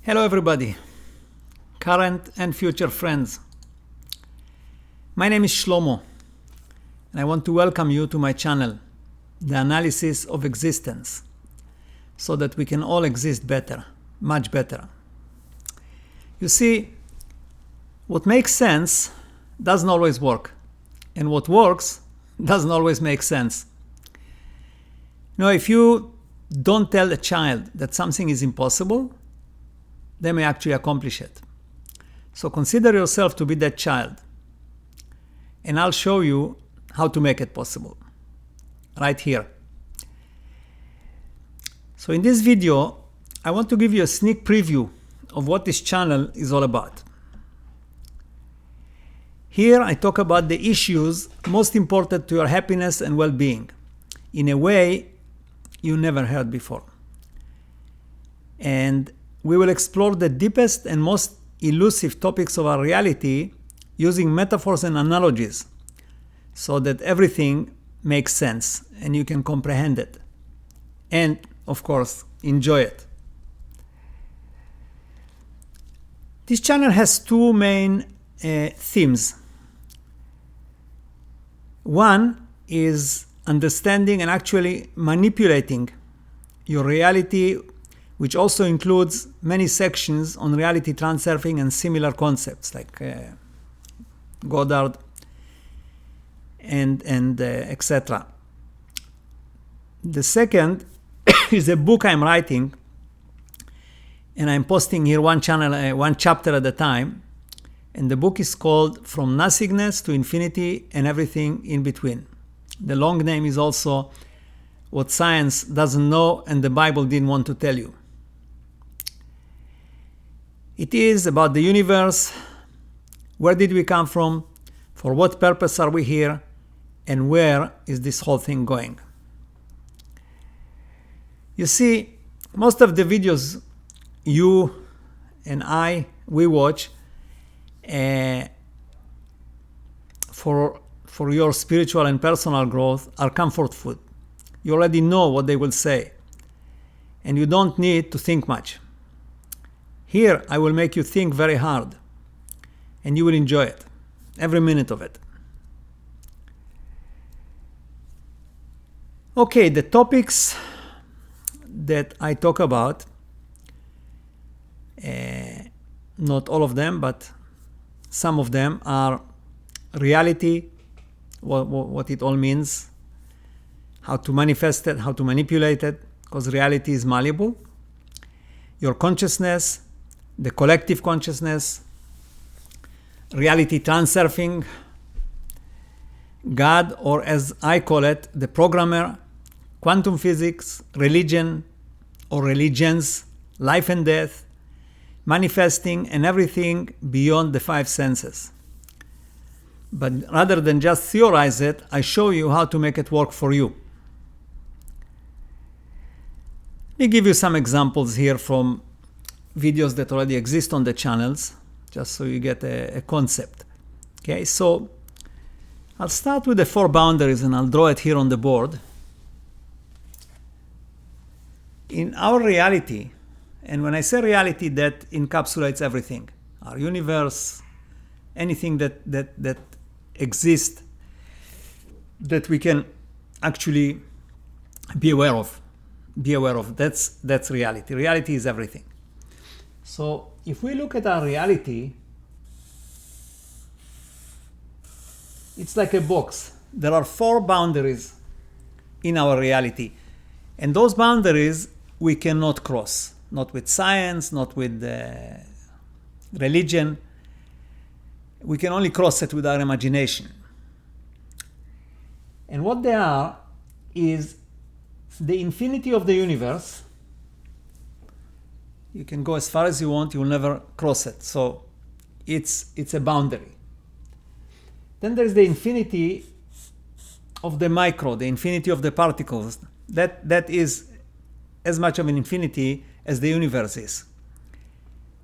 Hello everybody, current and future friends. My name is Shlomo, and I want to welcome you to my channel, The Analysis of Existence, so that we can all exist better, much better. You see, what makes sense doesn't always work, and what works doesn't always make sense. If you don't tell a child that something is impossible, they may actually accomplish it. So consider yourself to be that child, and I'll show you how to make it possible, right here. So in this video, I want to give you a sneak preview of what this channel is all about. Here I talk about the issues most important to your happiness and well-being in a way you never heard before. And we will explore the deepest and most elusive topics of our reality using metaphors and analogies so that everything makes sense and you can comprehend it. And, of course, enjoy it. This channel has two main themes. One is understanding and actually manipulating your reality, which also includes many sections on reality transurfing and similar concepts like Goddard and etc. The second is a book I'm writing, and I'm posting here one chapter at a time. And the book is called From Nothingness to Infinity and Everything in Between. The long name is also What Science Doesn't Know and the Bible Didn't Want to Tell You. It is about the universe, where did we come from, for what purpose are we here, and where is this whole thing going. You see, most of the videos you and we watch for your spiritual and personal growth are comfort food. You already know what they will say, and you don't need to think much. Here, I will make you think very hard, and you will enjoy it, every minute of it. Okay, the topics that I talk about, not all of them, but some of them are reality, what it all means, how to manifest it, how to manipulate it, because reality is malleable, your consciousness, the collective consciousness, reality transurfing, God, or as I call it, the programmer, quantum physics, religion or religions, life and death, manifesting, and everything beyond the five senses. But rather than just theorize it, I show you how to make it work for you. Let me give you some examples here from videos that already exist on the channels, just so you get a concept. Okay, so I'll start with the four boundaries and I'll draw it here on the board. In our reality, and when I say reality, that encapsulates everything, our universe, anything that exists that we can actually be aware of. That's reality. Reality is everything. So if we look at our reality, it's like a box. There are four boundaries in our reality. And those boundaries we cannot cross. Not with science, not with religion. We can only cross it with our imagination. And what they are is the infinity of the universe. You can go as far as you want, you will never cross it. So it's a boundary. Then there's the infinity of the micro, the infinity of the particles. That is as much of an infinity as the universe is.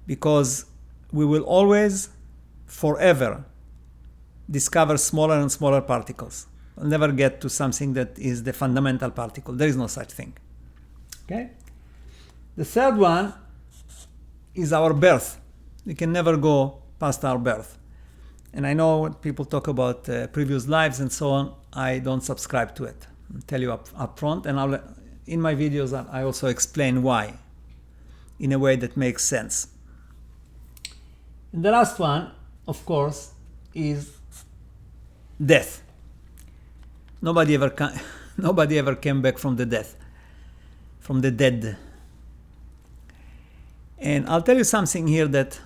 Because we will always, forever, discover smaller and smaller particles. We'll never get to something that is the fundamental particle. There is no such thing. Okay? The third one is our birth. We can never go past our birth. And I know when people talk about previous lives and so on, I don't subscribe to it. I'll tell you up front, and in my videos I also explain why in a way that makes sense. And the last one, of course, is death. Nobody ever came back from the dead. And I'll tell you something here that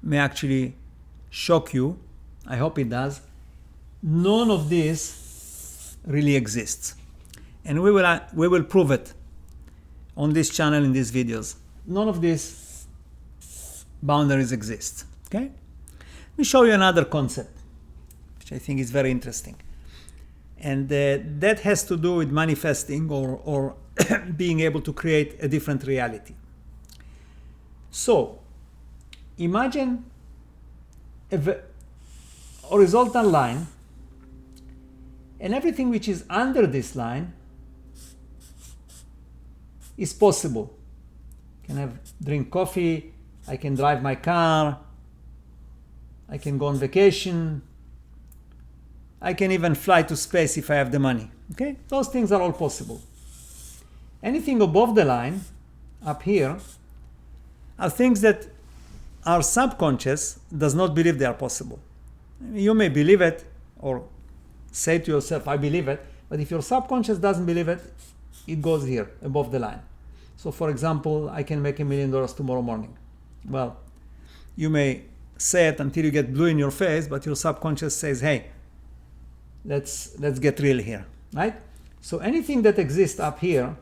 may actually shock you. I hope it does. None of this really exists. And we will prove it on this channel in these videos. None of these boundaries exist. Okay? Let me show you another concept, which I think is very interesting. And that has to do with manifesting or being able to create a different reality. So, imagine a horizontal line, and everything which is under this line is possible. I can drink coffee, I can drive my car, I can go on vacation, I can even fly to space if I have the money. Okay? Those things are all possible. Anything above the line, up here, are things that our subconscious does not believe they are possible. You may believe it or say to yourself, I believe it, but if your subconscious doesn't believe it, it goes here, above the line. So for example, I can make $1 million tomorrow morning. Well, you may say it until you get blue in your face, but your subconscious says, hey, let's get real here, right? So anything that exists up here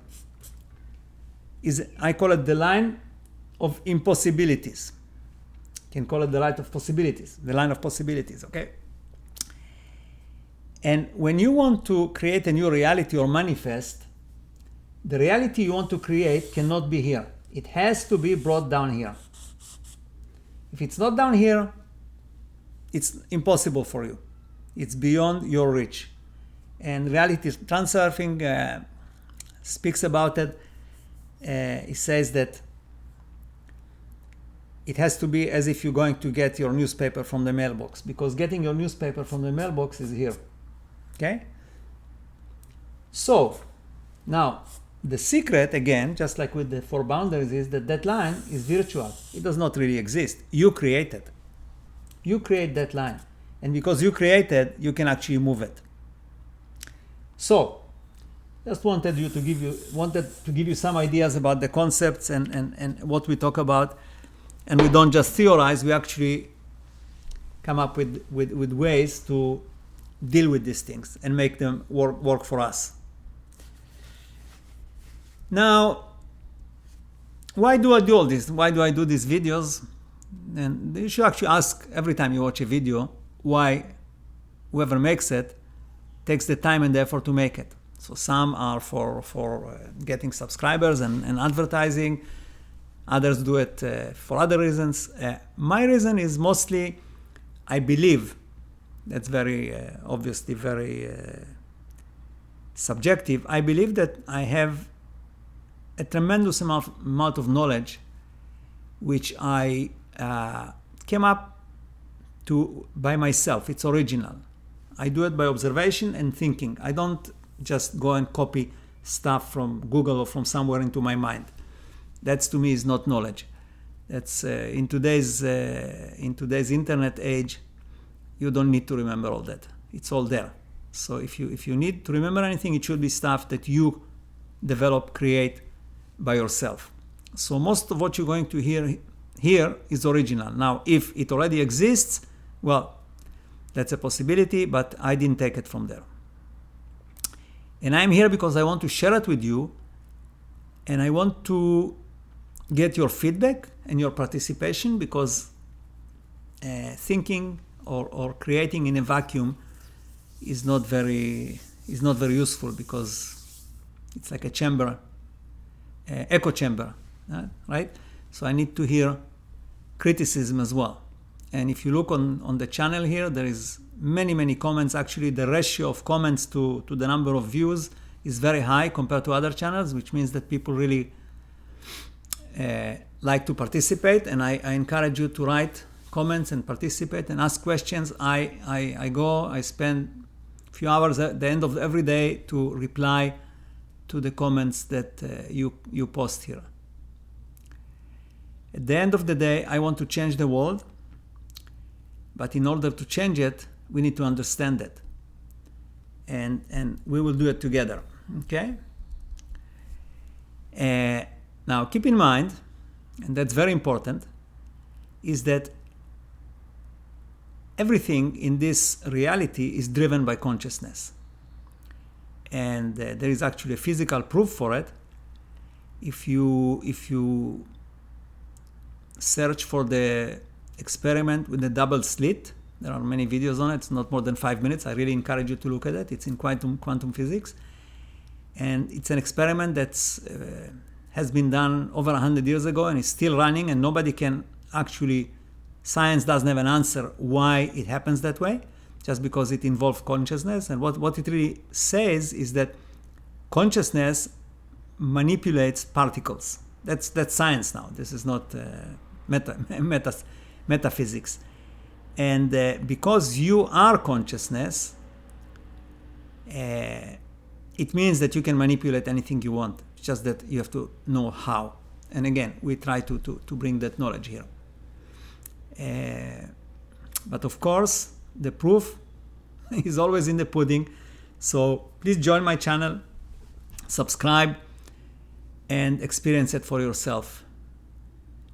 is, I call it the line of impossibilities. You can call it the line of possibilities, okay? And when you want to create a new reality or manifest, the reality you want to create cannot be here. It has to be brought down here. If it's not down here, it's impossible for you. It's beyond your reach. And reality transurfing speaks about it. It says that it has to be as if you're going to get your newspaper from the mailbox, because getting your newspaper from the mailbox is here. Okay? So, now, the secret, again, just like with the 4 boundaries, is that that line is virtual. It does not really exist. You create it. You create that line. And because you create it, you can actually move it. So, just wanted to give you some ideas about the concepts and what we talk about. And we don't just theorize, we actually come up with ways to deal with these things and make them work for us. Now, why do I do all this? Why do I do these videos? And you should actually ask every time you watch a video why whoever makes it takes the time and the effort to make it. So some are for getting subscribers and advertising. Others do it for other reasons. My reason is mostly, I believe, that's very obviously very subjective. I believe that I have a tremendous amount of knowledge which I came up to by myself. It's original. I do it by observation and thinking. I don't just go and copy stuff from Google or from somewhere into my mind. That to me is not knowledge. That's in today's internet age, you don't need to remember all that. It's all there. So if you need to remember anything, it should be stuff that you develop, create by yourself. So most of what you're going to hear here is original. Now, if it already exists, well, that's a possibility, but I didn't take it from there. And I'm here because I want to share it with you, and I want to get your feedback and your participation, because thinking or creating in a vacuum is not very useful, because it's like a chamber, echo chamber, right? So I need to hear criticism as well. And if you look on the channel here, there is many comments. Actually, the ratio of comments to the number of views is very high compared to other channels, which means that people really like to participate, and I encourage you to write comments and participate and ask questions. I spend a few hours at the end of every day to reply to the comments that you post here. At the end of the day, I want to change the world, but in order to change it, we need to understand it. And we will do it together, okay? Now, keep in mind, and that's very important, is that everything in this reality is driven by consciousness. And there is actually a physical proof for it. If you search for the experiment with the double slit, there are many videos on it. It's not more than 5 minutes. I really encourage you to look at it. It's in quantum physics. And it's an experiment that's has been done over 100 years ago and is still running, and nobody can actually, science doesn't have an answer why it happens that way, just because it involves consciousness. And what it really says is that consciousness manipulates particles. That's science now. This is not metaphysics. And because you are consciousness, it means that you can manipulate anything you want. It's just that you have to know how. And again, we try to bring that knowledge here. But of course, the proof is always in the pudding. So please join my channel, subscribe, and experience it for yourself.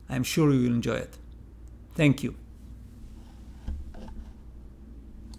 I'm sure you will enjoy it. Thank you.